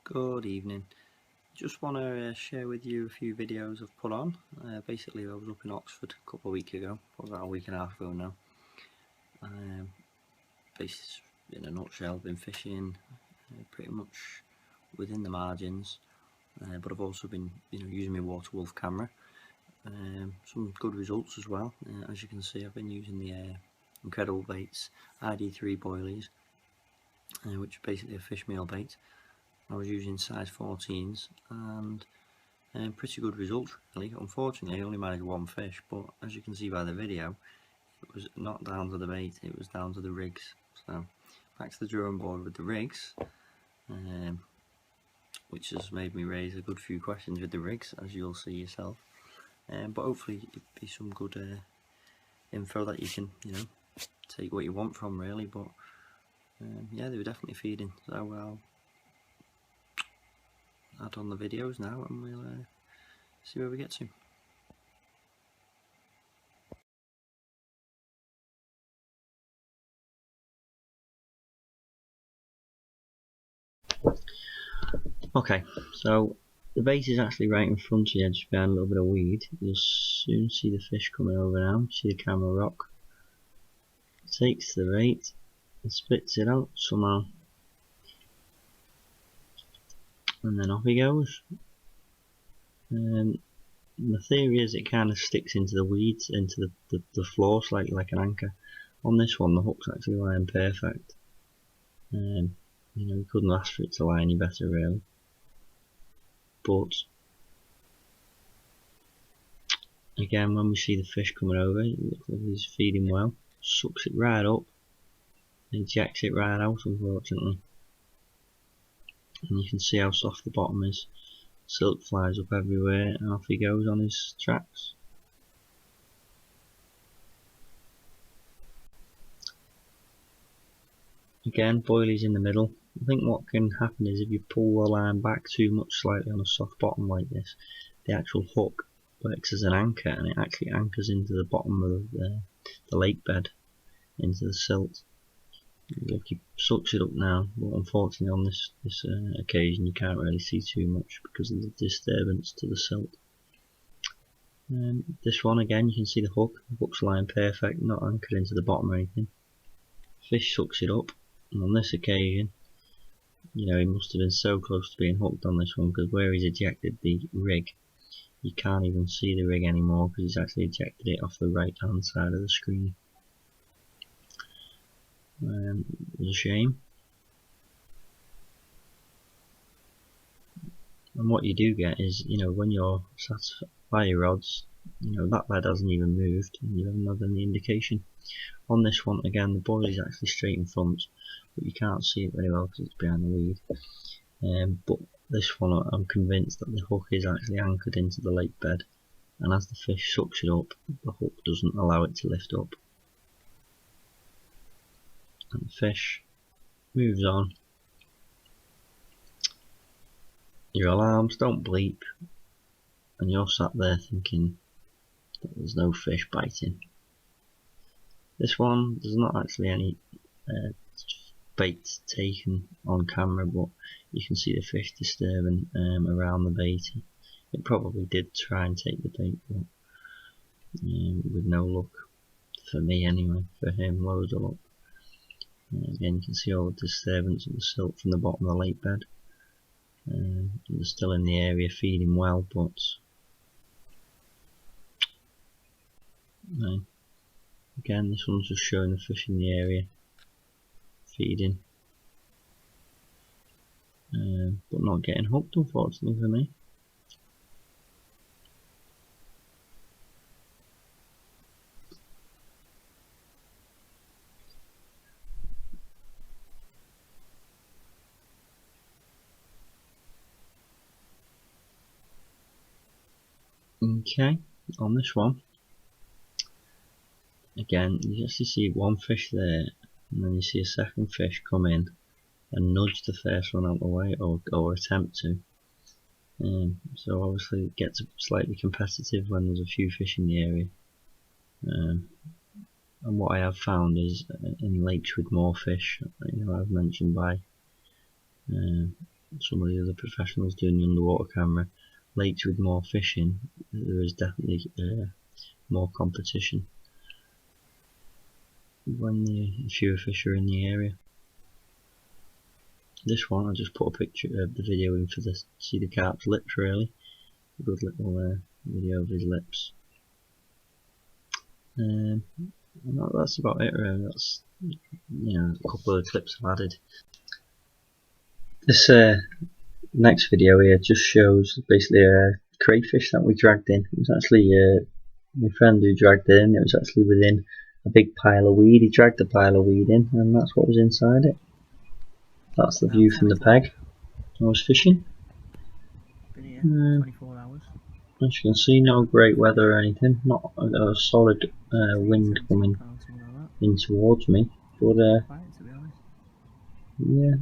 Good evening. Just want to share with you a few videos I've put on. Basically, I was up in Oxford a couple of weeks ago, about a week and a half ago now. Basically, in a nutshell, been fishing pretty much within the margins, but I've also been using my Water Wolf camera. Some good results as well. As you can see, I've been using the Incrediblebaits ID3 boilies, which are basically a fish meal bait. I was using size 14s and pretty good results really. Unfortunately, I only managed one fish, but as you can see by the video, it was not down to the bait, it was down to the rigs. So back to the drawing board with the rigs, which has made me raise a good few questions with the rigs, as you'll see yourself. But hopefully it'll be some good info that you can take what you want from really. But yeah, they were definitely feeding, so I'll add on the videos now and we'll see where we get to. Okay, so the bait is actually right in front of you, just behind a little bit of weed. You'll soon see the fish coming over now. See the camera rock. Takes the bait and spits it out somehow, and then off he goes. The theory is it kind of sticks into the weeds, into the floor slightly like an anchor. On this one, the hook's actually lying perfect. You couldn't ask for it to lie any better really. But again, when we see the fish coming over, it looks like he's feeding well. Sucks it right up, ejects it right out, unfortunately. And you can see how soft the bottom is. Silk flies up everywhere, and off he goes on his tracks. Again, boilies in the middle. I think what can happen is if you pull the line back too much slightly on a soft bottom like this, the actual hook works as an anchor, and it actually anchors into the bottom of the lake bed, into the silt. Look, he sucks it up now, but unfortunately on this occasion you can't really see too much because of the disturbance to the silt. This one again, you can see the hook's lying perfect, not anchored into the bottom or anything. Fish sucks it up, and on this occasion, he must have been so close to being hooked on this one, because where he's ejected the rig, you can't even see the rig anymore because he's actually ejected it off the right hand side of the screen. It was a shame. And what you do get is, when you're satisfied your rods, that bed hasn't even moved and you haven't had any indication. On this one, again, the boil is actually straight in front, but you can't see it very well because it's behind the weed. But this one, I'm convinced that the hook is actually anchored into the lake bed, and as the fish sucks it up, the hook doesn't allow it to lift up. And the fish moves on. Your alarms don't bleep, and you're sat there thinking that there's no fish biting. This one, there's not actually any bait taken on camera, but you can see the fish disturbing around the bait. It probably did try and take the bait, but with no luck. For me anyway, for him, loads of luck. Again, you can see all the disturbance of the silt from the bottom of the lake bed. They're still in the area feeding well, but again, this one's just showing the fish in the area feeding, but not getting hooked, unfortunately for me. Okay, on this one, again, you actually see one fish there, and then you see a second fish come in and nudge the first one out of the way, or attempt to. So obviously it gets slightly competitive when there's a few fish in the area. And what I have found is in lakes with more fish, I've mentioned by some of the other professionals doing the underwater camera, lakes with more fishing, there is definitely more competition when the fewer fish are in the area. This one, I just put a picture of the video in for this, see the carp's lips really. A good little video of his lips. That's about it really. That's, you know, a couple of clips I've added. This next video here just shows basically a crayfish that we dragged in. It was actually my friend who dragged it in. It was actually within a big pile of weed. He dragged the pile of weed in, and that's what was inside it. That's the view from the peg. I was fishing. Been here 24 hours. As you can see, no great weather or anything. Not a solid wind coming in towards me, but yeah,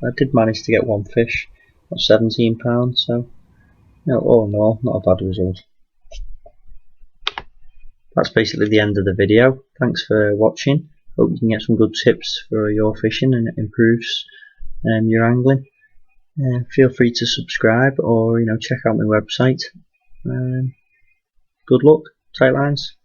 I did manage to get one fish. Got £17, so no, all in all, not a bad result. That's basically the end of the video. Thanks for watching. Hope you can get some good tips for your fishing and it improves your angling. Feel free to subscribe or check out my website. Good luck, tight lines.